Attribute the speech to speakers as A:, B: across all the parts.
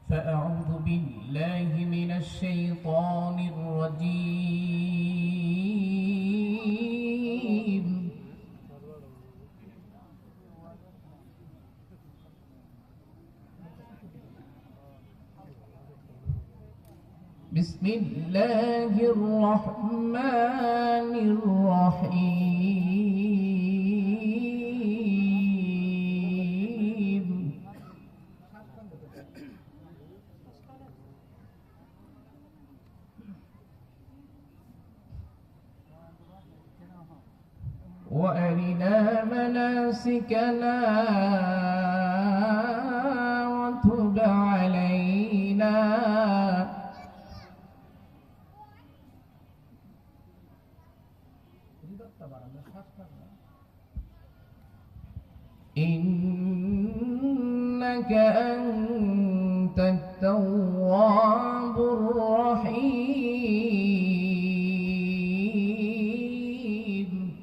A: فأعوذ بالله من الشيطان الرجيم بسم الله الرحمن الرحيم وأرنا مناسكنا وتب علينا إنك أنت التواب الرحيم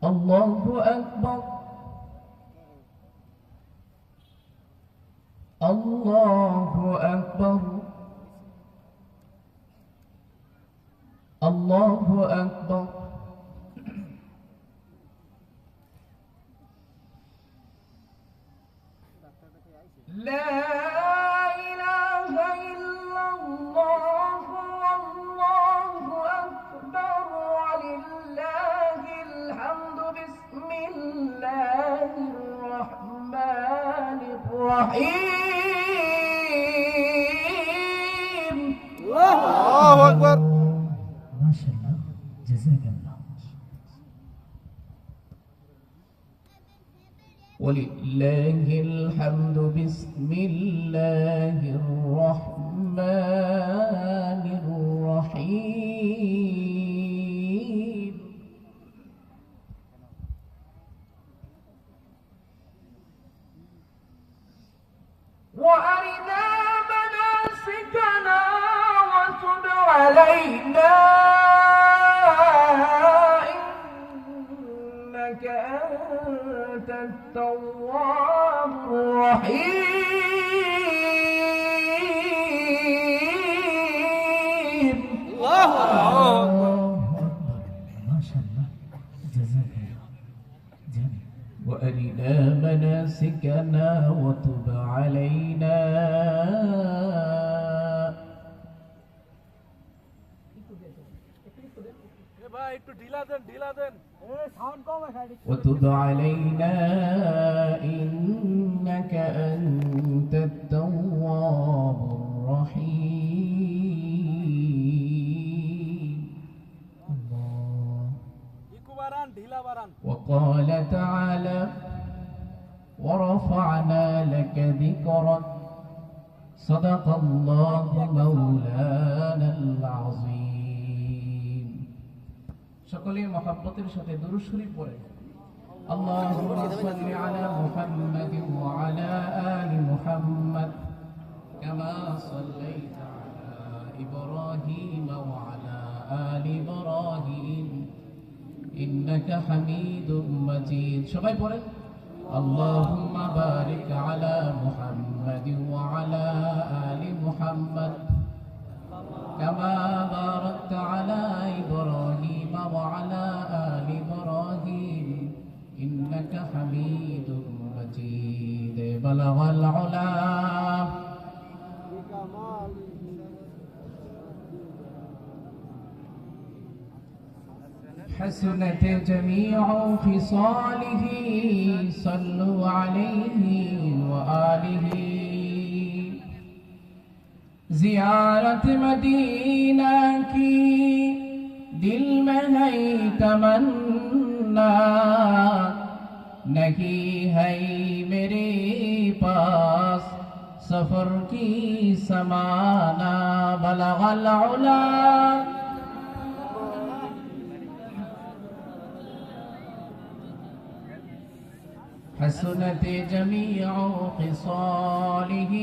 A: الله أكبر الله أكبر الله أكبر لا إله إلا الله والله أكبر ولله الحمد بسم الله الرحمن الرحيم
B: الله أكبر
A: ما شاء الله جزاك الله ولله الحمد بسم الله الرحمن الرحيم وأرنا مناسكنا وتب علينا إنك أنت التواب الرحيم
B: الله أكبر
A: ما شاء الله جزاك الله جميل وأرنا مناسكنا وتب علينا
B: ভাই একটু ঢিলা দেন
A: وتب علينا إنك أنت التواب الرحيم الله
B: ইকু বারান ঢিলা বারান
A: وقال تعالى ورفعنا لك ذكرك صدق الله مولانا العظيم সকলে মহব্বতের সাথে দুরূদ শরীফ পড়ে আল্লাহুম্মা সাল্লি আলা মুহাম্মাদিন ওয়া আলা আলি মুহাম্মাদ কামা সাল্লাইতা আলা ইব্রাহিম ওয়া আলা আলি ইব্রাহিম ইন্নাকা হামিদুম মাজিদ সবাই পড়েন আল্লাহুম্মা বারিক আলা মুহাম্মাদিন ওয়া আলা আলি মুহাম্মাদ كما باركت على إبراهيم وعلى آل إبراهيم إنك حميد مجيد بلغ العلا حسنت جميع خصاله صلوا عليه وآله زیارت مدینہ کی دل میں ہے تمنا نہیں ہے میرے پاس سفر کی سمانا بلغ العلا حسنت جميع خصاله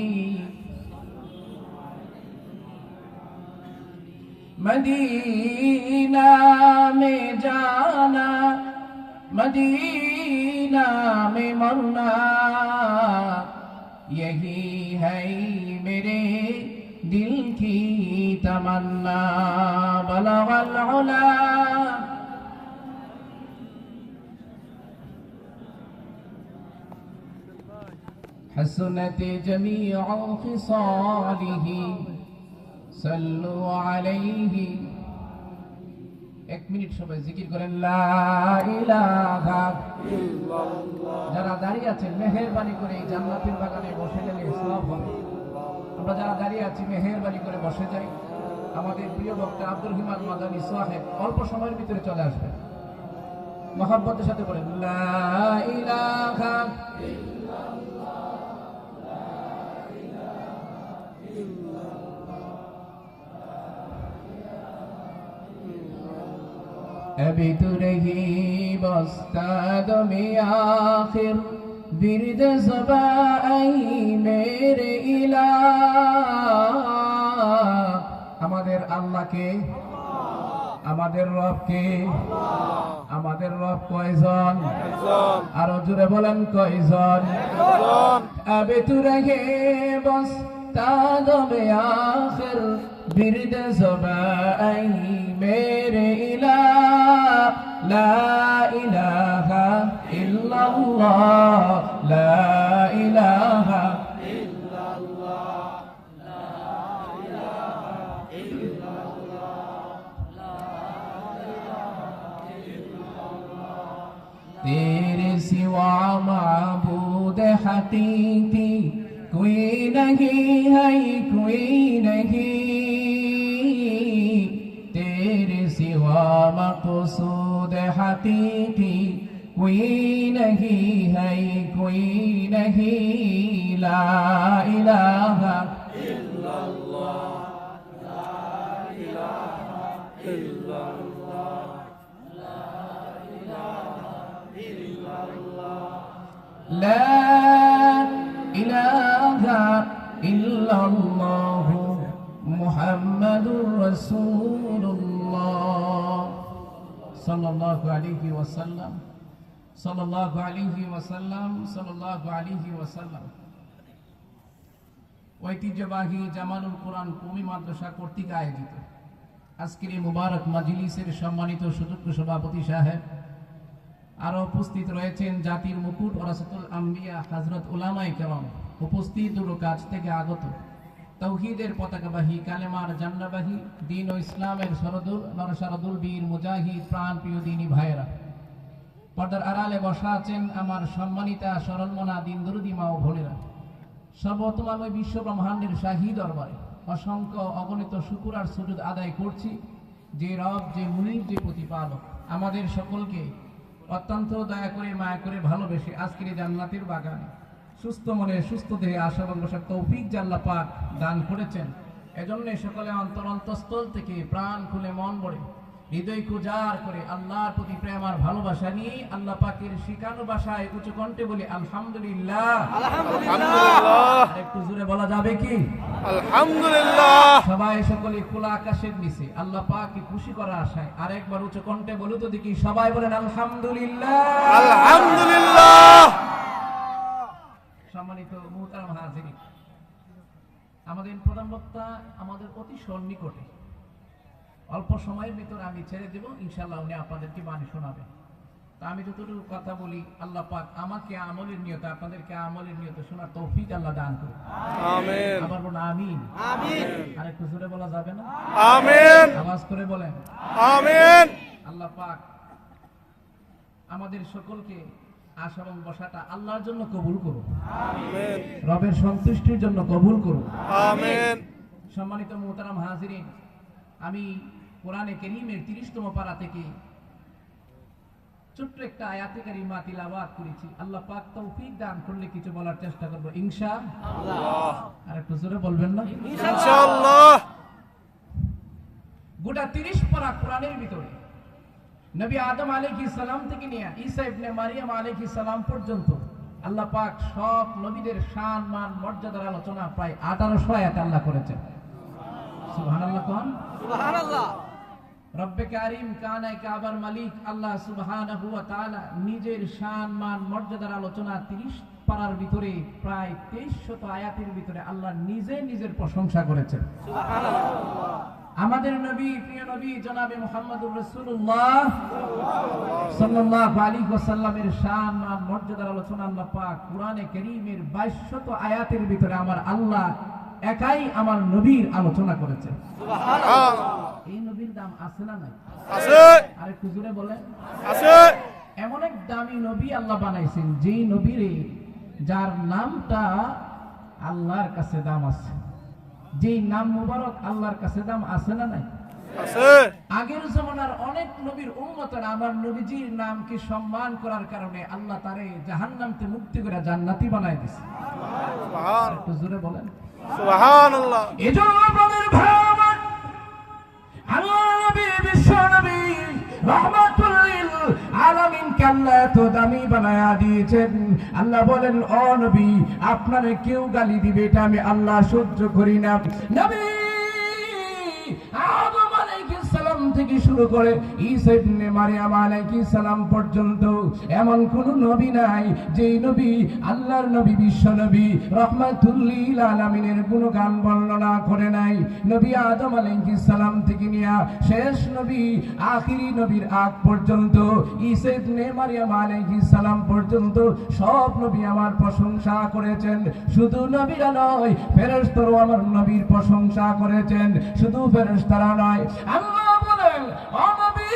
A: मदीना में जाना, मदीना में मरना, यही है मेरे दिल की तमन्ना। बलगल उला हसनत जमीअ खिसालिही सल्लु अलैहि। एक मिनिट সবাই জিকির করেন লা ইলাহা ইল্লাল্লাহ। যারা দাঁড়িয়ে আছেন মেহেরবানি করে এই জান্নাতের বাগানে বসে গেলে সওয়াব হবে। আমরা যারা দাঁড়িয়ে আছি মেহেরবানি করে বসে যাই। আমাদের প্রিয় বক্তা আব্দুল হিমাদ মাদানী সাহেব অল্প সময়ের ভিতরে চলে আসবেন। মহব্বতের সাথে বলেন লা ইলাহা अभी तो रही बस्ताद में आखिर बिरद ज़बाई मेरे इलाह। আমাদের আল্লাহকে, আমাদের রবকে, আমাদের রব কয়জন? আরো জোরে বলেন কয়জন? अभी तो रही बस्ताद में आखिर बिरद ज़बाई मेरे इलाह। ला इलाहा इल्लल्लाह, ला इलाहा इल्लल्लाह, ला इलाहा इल्लल्लाह, ला इलाहा इल्लल्लाह। तेरे सिवा माबूद हकीकी कोई नहीं है, कोई नहीं। तेरे सिवा मक़सूद हकीकी कोई नहीं है, कोई नहीं। ला इलाहा इल्लल्लाह, ला इलाहा इल्लल्लाह, ला इलाहा इल्लल्लाह, ला इलाहा इल्लल्लाह मुहम्मदुर रसूलुल्लाह सल्लल्लाहु अलैहि वसल्लम, सल्लल्लाहु अलैहि वसल्लम, सल्लल्लाहु अलैहि वसल्लम। ঐতিহ্যবাহী জামালুল কোরআন কওমি মাদ্রাসা কর্তৃক আয়োজিত আজকের এই মুবারক মাজলিসের সম্মানিত সুযোগ্য সভাপতি সাহেব, আরো উপস্থিত রয়েছেন জাতির মুকুট ওরাসাতুল আম্বিয়া হযরত উলামায়ে কেরাম, উপস্থিত দূর কাছ থেকে আগত তৌহিদের পতাকাবাহী, কালেমার জান্নাবাহী, দ্বীন ও ইসলামের সরদুল নরসারদুল বীর মুজাহিদ প্রাণ প্রিয় দ্বীনী ভাইয়েরা, পর্দার আড়ালে বসা আছেন আমার সম্মানিতা সরলমনা দিন দরুদি মা ও বোনেরা। সর্বতমাময় বিশ্ব ব্রহ্মাণ্ডের শাহী দরবারে অসংখ্য অগণিত শুকর আর সুজুদ আদায় করছি যে রব, যে মুনিব, যে প্রতিপালক আমাদের সকলকে অত্যন্ত দয়া করে মায়া করে ভালোবেসে আজকের জান্নাতের বাগানে সুস্থ মনে সুস্থ দেহে আশা এবং বসার তৌফিক যে আল্লাহ পাক দান করেছেন। এজন্য সকলে অন্তরন্তস্থল থেকে প্রাণ খুলে মন ভরে হৃদয় উজাড় করে আল্লাহর প্রতি প্রেম আর ভালোবাসা নিয়ে আল্লাহ পাকের শিখানো ভাষায় উচ্চ কণ্ঠে বলি আলহামদুলিল্লাহ। আলহামদুলিল্লাহ। একটু জোরে বলা যাবে কি? আলহামদুলিল্লাহ। সবাই সকলে খোলা আকাশের নিচে আল্লাহ পাককে খুশি করার আশায় আরেকবার উচ্চ কণ্ঠে বলো তো দেখি, সবাই বলেন আলহামদুলিল্লাহ। আলহামদুলিল্লাহ। সম্মানিত মুহতারাম হাজিরিন, আমাদের প্রধান বক্তা আমাদের অতি সন্নিকটে, অল্প সময়ের ভিতরে আমি ছেড়ে দেব, ইনশাআল্লাহ উনি আপনাদেরকে বাণী শোনাবে। তা আমি যতটুকু কথা বলি আল্লাহ পাক আমাকে আমলের নিয়তে আপনাদেরকে আমলের নিয়তে শোনার তৌফিক আল্লাহ দান করুন। আমিন। আবার বলুন আমিন। আমিন। আরেকটু জোরে বলা যাবে না? আমিন। আওয়াজ করে বলেন আমিন। আল্লাহ পাক আমাদের সকলকে আশা এবং বসাটা আল্লাহর জন্য কবুল করুন। আমিন। রবের সন্তুষ্টির জন্য কবুল করুন। আমিন। সম্মানিত মুহতারাম হাজিরিন, আমি কোরআনে কারীমের 30তম পারা থেকে ছোট্ট একটা আয়াতে কারিমা তিলাওয়াত করেছি। আল্লাহ পাক তৌফিক দান করলে কিছু বলার চেষ্টা করব ইনশাআল্লাহ। আর একটু জোরে বলবেন না? ইনশাআল্লাহ। গোটা 30 পারা কোরআনের ভিতরে নবী আদম আলাইহিস সালাম থেকে নিয়ে ঈসা ইবনে মারিয়াম আলাইহিস সালাম পর্যন্ত আল্লাহ পাক সব নবীদের শান মান মর্যাদার আলোচনা প্রায় 1800 আয়াতে আল্লাহ করেছেন। সুবহানাল্লাহ কোন? সুবহানাল্লাহ। রব্বে কারীম কানায় কাবার মালিক আল্লাহ সুবহানাহু ওয়া তাআলা নিজের শান মান মর্যাদার আলোচনা 30 পারার ভিতরে প্রায় 2300 আয়াতের ভিতরে আল্লাহ নিজে নিজের প্রশংসা করেছেন। আমাদের নবী, প্রিয় নবী জনাবে মুহাম্মদুর রাসূলুল্লাহ সাল্লাল্লাহু আলাইহি ওয়াসাল্লামের শান মান মর্যাদার আলোচনা আল্লাহ পাক কোরআনে কারীমের 2200 আয়াতের ভিতরে আমার আল্লাহ একাই আমার নবীর আলোচনা করেছেন। সুবহানাল্লাহ। এই নবীর দাম আছে না নাই?
B: আছে।
A: আরে কুজুরে বলেন
B: আছে।
A: এমন এক দামি নবী আল্লাহ বানাইছেন যেই নবীরে যার নামটা আল্লাহর কাছে দাম আছে, যেই নাম মুবারক আল্লাহর কাছে দাম আছে না নাই?
B: আছে।
A: আগের জমানার অনেক নবীর উম্মতরা আমার নবীজির নামকে সম্মান করার কারণে আল্লাহ তারে জাহান্নাম থেকে মুক্তি করে জান্নাতি বানায় দিয়েছে। সুবহান। একটু জোরে বলেন
B: সুবহানাল্লাহ।
A: এজন্য আমাদের ভাই আমার আল্লাহ নবী বিশ্ব নবী রহমাতুল লিল আলামিন কে আল্লাহ এত দামি বানায়া দিয়েছেন। আল্লাহ বলেন, ও নবী আপনারে কেউ গালি দিবে এটা আমি আল্লাহ সহ্য করি না। নবী আদম আলাইহিস সালাম থেকে শুরু করে ঈসা ইবনে মারইয়াম আলাইহিস সালাম পর্যন্ত এমন কোন নবী নাই যেই নবী আল্লাহর নবী বিশ্ব নবী রহমাতুল লিল আলামিনের গুণগান বর্ণনা করে নাই। নবী আদম আলাইহিস সালাম থেকে নিয়া শেষ নবী আখিরি নবীর আগ পর্যন্ত ঈসা ইবনে মারইয়াম আলাইহিস সালাম পর্যন্ত সব নবী আমার প্রশংসা করেছেন। শুধু নবীরা নয়, ফেরেশতারাও আমার নবীর প্রশংসা করেছেন। শুধু ফেরেশতারা নয়, আল্লাহ বলেন, ও নবী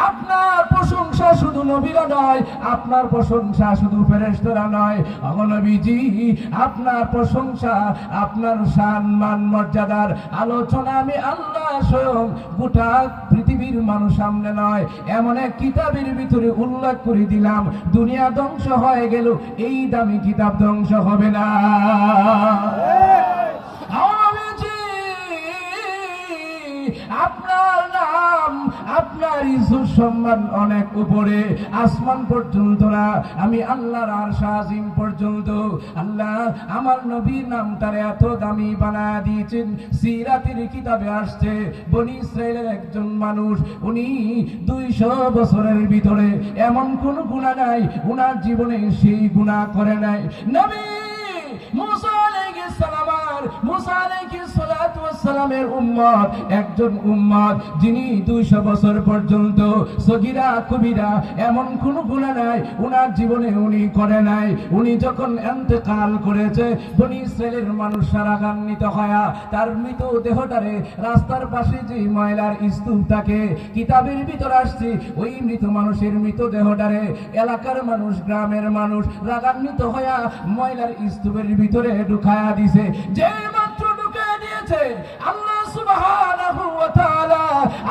A: আপনার প্রশংসা শুধু নবীরা নয়, আপনার প্রশংসা শুধু ফেরেশতারা নয়। ও নবীজি আপনার প্রশংসা, আপনার শান মান মর্যাদার আলোচনা আমি আল্লাহ স্বয়ং গোটা পৃথিবীর মানুষ সামনে নয় এমন এক কিতাবের ভিতরে উল্লেখ করে দিলাম। দুনিয়া ধ্বংস হয়ে গেল, এই দামি কিতাব ধ্বংস হবে না। আপনার নাম, আপনার ইজ্জত সম্মান অনেক উপরে, আসমান পর্যন্ত না, আমি আল্লাহর আরশ আজিম পর্যন্ত। আল্লাহ আমার নবীর নামটারে এত দামি বানায় দিয়েছেন। সিরাতের কিতাবে আসছে বনি ইসরাইলের একজন মানুষ, উনি 200 বছরের ভিতরে এমন কোন গুনাহ নাই উনার জীবনে সেই গুনাহ করে নাই। নবী মুসা আলাইহিস সালাম আর মুসা আলাইহিস সালাতু ওয়াস সালামের উম্মত, একজন উম্মত যিনি 200 বছর পর্যন্ত সগীরা কবিরা এমন কোন গুনাহ নাই উনার জীবনে উনি করে নাই। উনি যখন ইন্তেকাল করেছে বনি ইসরাইলের মানুষ রাগান্বিত হয়া তার মৃত দেহটারে রাস্তার পাশে যে ময়লার স্তূপ থাকে, কিতাবের ভিতর আসছে ওই মৃত মানুষের মৃত দেহটারে এলাকার মানুষ, গ্রামের মানুষ রাগান্বিত হয়া ময়লার স্তূপের ভিতরে ঢুকায়া দিছে। যে মাত্র ঢুকায়া দিয়েছে, আল্লাহ সুবহানাহু ওয়া তাআলা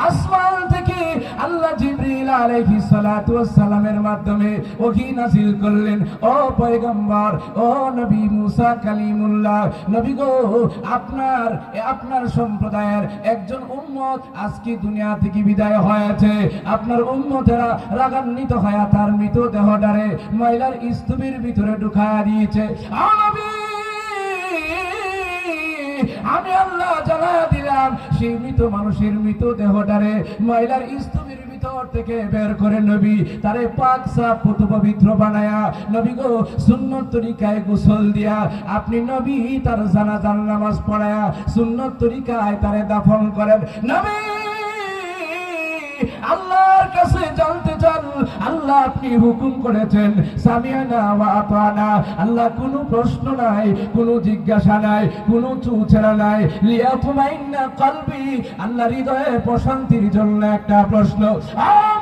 A: আসমান থেকে আল্লাহ জিবরিল আলাইহিস সালাতু ওয়াস সালামের মাধ্যমে ওহী নাযিল করলেন, ও পয়গম্বর, ও নবী মুসা কালিমুল্লাহ, নবী গো আপনার সম্প্রদায়ের একজন উম্মত আজকে দুনিয়া থেকে বিদায় হয়েছে। আপনার উম্মতেরা রাগান্বিত হয়ে তার মৃত দেহটারে ময়লার স্তূপের ভিতরে ঢুকায়া দিয়েছে। আমি আল্লাহ জানায়া দিলাম সেই মৃত মানুষের মৃত দেহটারে ময়লার স্তূপের ভিতর থেকে বের করে নবী তারে পাক সাফ পবিত্র বানায়া নবী গো সুন্নত তরিকায় গোসল দিয়া আপনি নবী তার জানাজার নামাজ পড়ায়া সুন্নত তরিকায় তারে দাফন করেন। নবী আল্লাহর কাছে জানতে চান, আল্লাহ আপনি হুকুম করেছেন সামিয়ানা ওয়া আতানা। আল্লাহ কোনো প্রশ্ন নাই, কোনো জিজ্ঞাসা নাই, কোনো চুচেরা নাই। লিয়াতুমাইন্না কলবি, আল্লাহ হৃদয়ে প্রশান্তির জন্য একটা প্রশ্ন,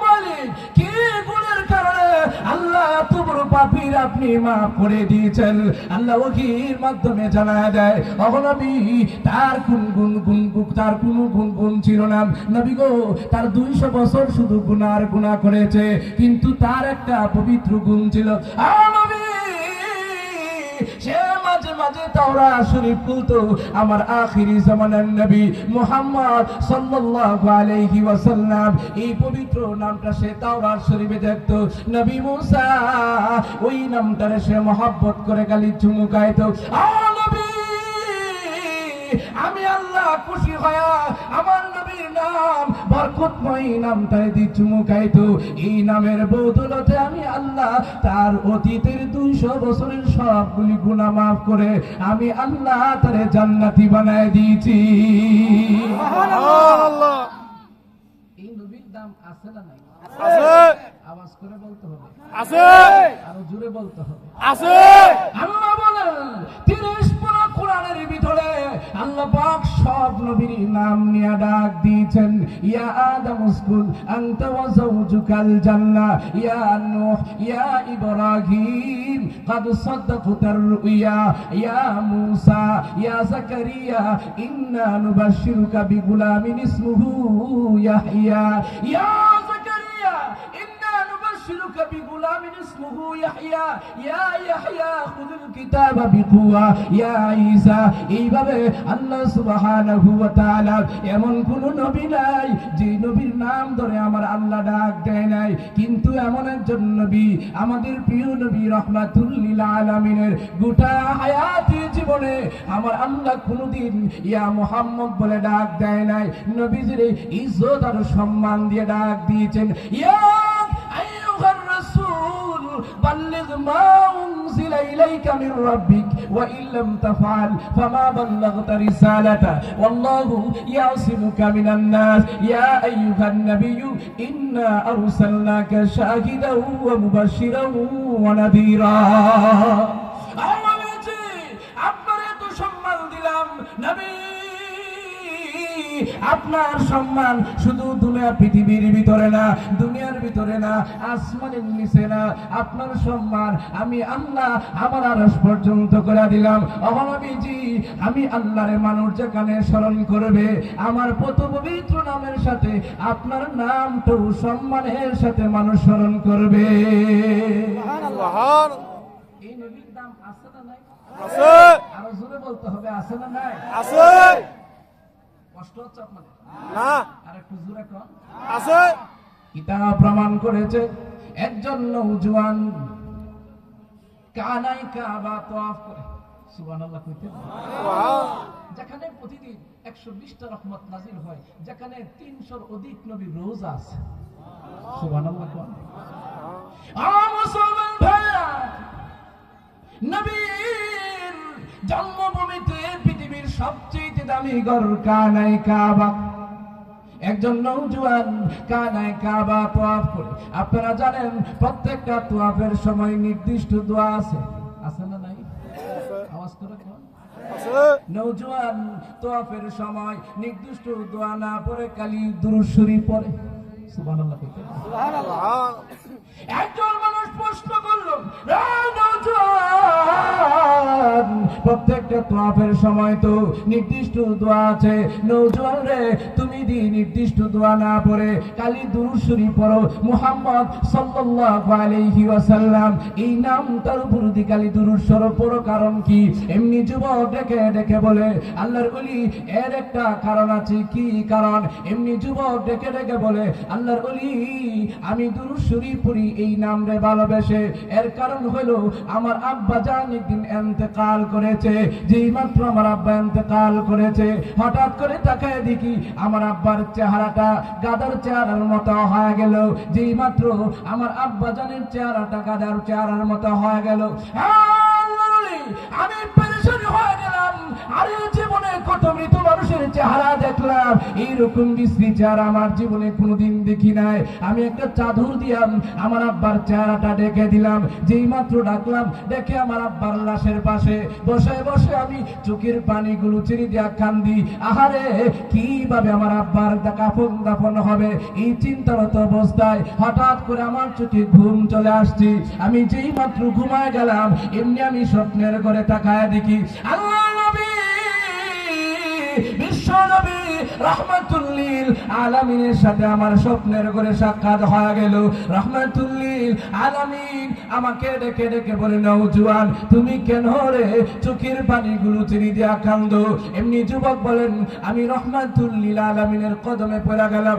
A: মালিক কি গুণের কারণে আল্লাহ এত বড় পাপীর আপনি মাফ করে দিয়েছেন? আল্লাহ ওহীর মাধ্যমে জানা যায় নবী তার কোন গুণ ছিল না। নবী গো তার 200 বছর শুধু গুনাহ করেছে, কিন্তু তার একটা পবিত্র গুণ ছিল। সে মাঝে মাঝে তাওরাত শরীফ খুলতো, আমার আখিরি জামানার নবী মুহাম্মদ সাল্লাল্লাহু আলাইহি ওয়াসাল্লাম এই পবিত্র নামটা সে তাওরাত শরীফে দেখতো। নবী মুসা ওই নামটারে সে মহব্বত করে গালি চুমুকাইতো। আমি আল্লাহ খুশি হয়া আমার নবীর নাম বরকতময় নামটাই দি চুমুকাইতো, এই নামের বদৌলতে আমি আল্লাহ তার অতীতের 200 বছরের সবগুলি গুনাহ মাফ করে আমি আল্লাহ তারে জান্নাতি বানায় দিয়েছি।
B: সুবহানাল্লাহ।
A: এই নবীর দাম আছে না নাই?
B: আছে
A: আওয়াজ করে বলতে হবে,
B: আছে
A: আরো জোরে বলতে হবে।
B: আছে।
A: আল্লাহ বলেন 30 পারা কোরআনের ভিতরে আল্লাহ পাক সব নবীর নাম নিয়ে ডাক দিয়েছেন। ইয়া আদম উসকুন আনতা ওয়া যাওজুকাল জান্নাহ, ইয়া নূহ ইয়া ইব্রাহিম قد صدقت الرؤيا يا موسى يا زكريا إنا نبشرك بغلام اسمه يحيى يا زكريا إنا نبشرك بغلام اسمه يحيى يا يحيى خذ الكتاب بقوة يا عيسى। এইভাবে আল্লাহ সুবহানাহু ওয়া তাআলা এমন কোন নবী নাই যে নবীর নাম ধরে আমার আল্লাহ ডাক দেয় নাই, কিন্তু এমন একজন নবী আমাদের প্রিয় নবী রাহমাতুল লিল আলামিনের গোটা হায়াতের জীবনে আমার আল্লাহ কোনদিন ইয়া মুহাম্মদ বলে ডাক দেয় নাই, নবীজির ইজ্জত আর সম্মান দিয়ে ডাক দিয়েছেন। ইয়া আইয়ুহার রাসূল বাল্লিগ মা উনজিলা ইলাইকা মির রাব্বিক ওয়া ইল্লাম তাফআল ফামা বাল্লাগতা রিসালাতা ওয়াল্লাহু ইয়াসিমুকা মিনান নাস ইয়া আইয়ুহান নাবিয়্যু ইন্না আরসালনাকা শাহিদাও ওয়া মুবাশশিরাও ওয়া নাযীরা। আল্লাহজি আপনার এত সম্মান দিলাম নবী, আপনার সম্মান শুধু দুনিয়া পৃথিবীর ভিতরে না, দুনিয়ার ভিতরে না, আসমানের নিচে না, আপনার সম্মান আমি আল্লাহ আমার আরশ পর্যন্ত করে দিলাম। ও নবীজি আমি আল্লাহরে মানুষ যেখানে স্মরণ করবে আমার কত পবিত্র নামের সাথে আপনার নামটাও সম্মানের সাথে মানুষ স্মরণ করবে।
B: সুবহানাল্লাহ।
A: এই নবীর নাম আছে না নাই?
B: আছে
A: আরো জোরে বলতে হবে, আছে না নাই?
B: আছে।
A: কষ্ট হচ্ছে আপনাদের?
B: না
A: আর একটু জোরে কর।
B: আছে।
A: কিতাব প্রমাণ করেছে একজন নওজোয়ান কানায় কাবা তওয়াফ করে, সুবহানাল্লাহ কইতে, যেখানে প্রতিদিন 120টা রহমত নাজিল হয়, যেখানে 300-র অধিক নবী রোজা আছে, সুবহানাল্লাহ কোন। মুসলমান ভাইরা, নবীর জন্মভূমিতে পৃথিবীর সবচেয়ে দামি ঘর কানায় কাবা, একজন নওজোয়ান কানায় কাবা তওয়াফ করে। আপনারা জানেন প্রত্যেকটা তওয়াফের সময় নির্দিষ্ট দোয়া আছে, আছে না নাই? আওয়াজ করে কোন।
B: আছে।
A: নওজোয়ান তওয়াফের সময় নির্দিষ্ট দোয়া না পড়ে খালি দুরূদ শরীফ পড়ে, সুবহানাল্লাহ কইতে।
B: সুবহানাল্লাহ।
A: একজন মানুষ প্রশ্ন করল, নওজোয়ান প্রত্যেকটা তওয়াফের সময় তো নির্দিষ্ট দোয়া আছে, নওজোয়ান রে তুমি দি নির্দিষ্ট দোয়া না পড়ে খালি দুরূদ শরীফ পড়ো, মুহাম্মদ সাল্লাল্লাহু আলাইহি ওয়াসাল্লাম এই নামটার উপর দি খালি দুরূদ শরীফ পড়ো, কারণ কি? এমনি যুবক ডেকে ডেকে বলে আল্লাহর ওলি, এর একটা কারণ আছে। কি কারণ? এমনি যুবক ডেকে ডেকে বলে আল্লাহর ওলি আমি দুরূদ শরীফ পড়ি এই নাম রে ভালোবেসে, এর কারণ হলো আমার আব্বা জান একদিন ইন্তেকাল করেছে, যেই মাত্র আমার আব্বা ইন্তেকাল করেছে হঠাৎ করে তাকায় দেখি আমার আব্বার চেহারাটা গাদার চেহারার মতো হয়ে গেল, যেই মাত্র আমার আব্বা জানের চেহারাটা গাদার চেহারার মতো হয়ে গেল, আমি পেরেশানি হয়ে গেলাম। আরে জীবনে কত মৃত মানুষের চেহারা দেখলাম, এইরকম বিশ্রী চেহারা আমার জীবনে কোনোদিন দেখি নাই। আমি একটা চাদর দিলাম, আমার আব্বার চেহারাটা ডেকে দিলাম, যেই মাত্র ডাকলাম দেখে আমার আব্বার লাশের পাশে বসে বসে আমি চোখের পানিগুলো ছেড়ে দিয়া কান্দি। আহারে কিভাবে আমার আব্বার কাফন দাফন হবে এই চিন্তারত অবস্থায় হঠাৎ করে আমার চোখে ঘুম চলে আসছে। আমি যেই মাত্র ঘুমায় গেলাম এমনি আমি স্বপ্নের ঘরে তাকায় দেখি আল্লাহ নবী বিশ্ব নবী রাহমাতুল লিল আলামিনের সাথে আমার স্বপ্নের ঘরে সাক্ষাৎ হয়ে গেল। রাহমাতুল লিল আলামিন আমাকে ডেকে ডেকে বলে, নওজোয়ান তুমি কেন রে চোখের পানিগুলো ছেড়ে দিয়া কান্দো? এমনি যুবক বলেন আমি রাহমাতুল লিল আলামিনের কদমে পড়ে গেলাম।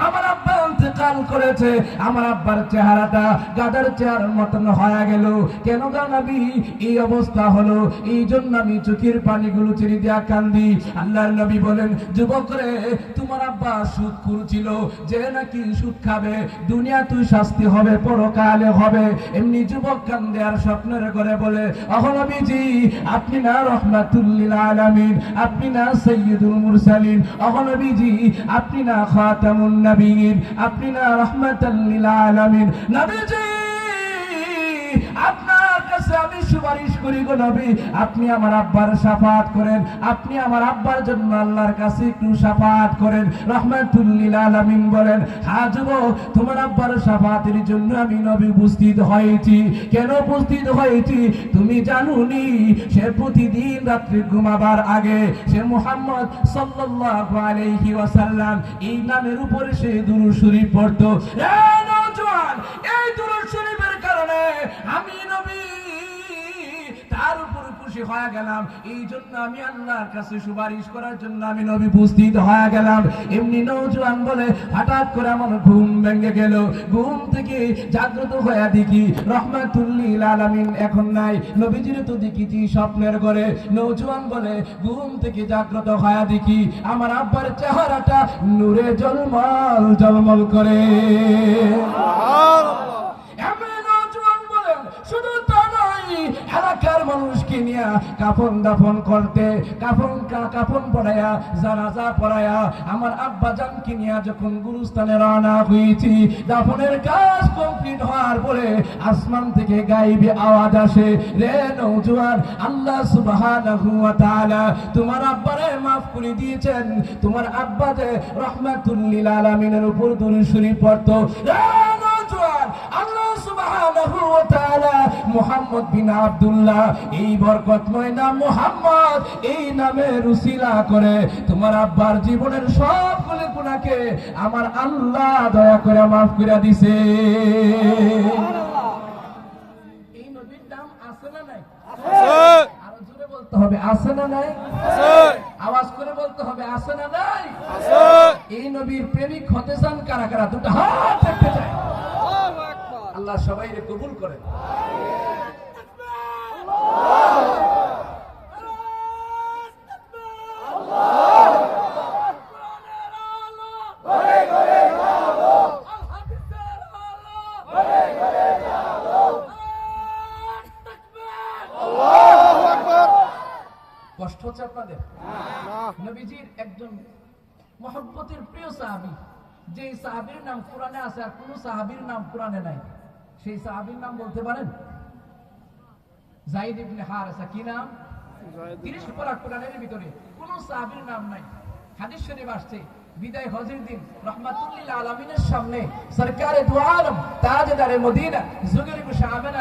A: আমার আব্বা
C: ইন্তেকাল করেছে, আমার আব্বার চেহারাটা গাদার চেহারার মতন হয়ে গেল। কেন গো নবী এই অবস্থা হলো? এই জন্য আমি চোখের পানিগুলো ছেড়ে দিয়া কান্দি। আল্লাহর নবী বলেন, যুবক রে, তোমার আব্বা সুদখোর ছিল, যে নাকি সুদ খাবে দুনিয়া তুই শাস্তি হবে, পরকালে হবে। এমনি যুবক কান্দে আর স্বপ্নের করে বলে, ওগো নবীজি আপনি না রাহমাতুল লিল আলামিন, আপনি না সাইয়্যিদুল মুরসালিন, ওগো নবীজি আপনি না খাতামুন নবিয়্যিন, আপনি না রাহমাতাল লিল আলামিন। নবীজি আপনার কাছে আমি সুপারিশ করি গো নবী, আপনি আমার আব্বার শাফাআত করেন, আপনি আমার আব্বার জন্য আল্লাহর কাছে একটু শাফাআত করেন। রাহমাতুল লিল আলামিন বলেন, হ্যাঁ যুবক, তোমার আব্বার শাফাআতের জন্য আমি নবী উপস্থিত হয়েছি। কেন উপস্থিত হয়েছি তুমি জানোনি? সে প্রতিদিন রাত্রে ঘুমাবার আগে সে মুহাম্মদ সাল্লাল্লাহু আলাইহি ওয়াসাল্লাম এই নামের উপরে সে দুরূদ শরীফ পড়তো। এ নওজোয়ান, এই দুরূদ শরীফের কারণে আমি নবী তার উপর খুশি হয়ে গেলাম। এই জন্য আমি আল্লাহর কাছে সুপারিশ করার জন্য আমি নবী উপস্থিত হয়ে গেলাম। এমনি নওজোয়ান বলে, হঠাৎ করে আমার ঘুম ভেঙে গেল। ঘুম থেকে জাগ্রত হয়ে দেখি রাহমাতুল লিল আলামিন এখন নাই, নবীজির তো দেখিছি স্বপ্নের ঘরে। নওজোয়ান বলে, ঘুম থেকে জাগ্রত হয়ে দেখি আমার আব্বার চেহারাটা নূরে ঝলমল ঝলমল করে। শুধু তা নয়, এলাকার মানুষকে নিয়ে কাফন দাফন করতে, কাফন পড়ায়া, জানাজা পড়ায়া আমার আব্বা জানকে নিয়ে যখন গুরুস্থানে রওনা হয়েছি, দাফনের কাজ কমপ্লিট হওয়ার পরে আসমান থেকে গায়েবী আওয়াজ আসে, রে নওজোয়ান, আল্লাহ সুবহানাহু ওয়া তাআলা তোমার আব্বারে মাফ করে দিয়েছেন। তোমার আব্বা যে রাহমাতুল লিল আলামিনের উপর দুরূদ শরীফ পড়তো। রে নওজোয়ান, আল্লাহ সুবহানাহু ওয়া তাআলা মুহাম্মদ বিন আব্দুল্লাহ এই বরকতময় নাম মুহাম্মদ, এই নামের উসিলা করে তোমার আব্বার জীবনের সবগুলো গুনাহকে আমার আল্লাহ দয়া করে মাফ করে দিয়েছে। এই নবীর নাম আছে না নাই? আরো জোরে বলতে হবে, আছে না নাই? আওয়াজ করে বলতে হবে, আছে না নাই? এই নবীর প্রেমিক হতে চান কারা কারা? দুটো হাত দেখতে চাই। আল্লাহ সবাইকে কবুল করে। কষ্ট হচ্ছে আপনাদের? নবীজির একজন মহব্বতের প্রিয় সাহাবী, যে সাহাবীর নাম কোরআনে আছে আর কোন সাহাবীর নাম কোরআনে নাই, সেই সাহাবীর নাম বলতে পারেন? যায়েদ ইবনে হারেসা। কি নাম? 30 পারা কোরআনের ভিতরে কোন সাহাবীর নাম নাই। হাদিস শরীফ আসছে, বিদায় হজের দিন রাহমাতুল লিল আলামিনের সামনে সরকারে দু আলম তাজদারে মদিনা যুগের সাহাবেরা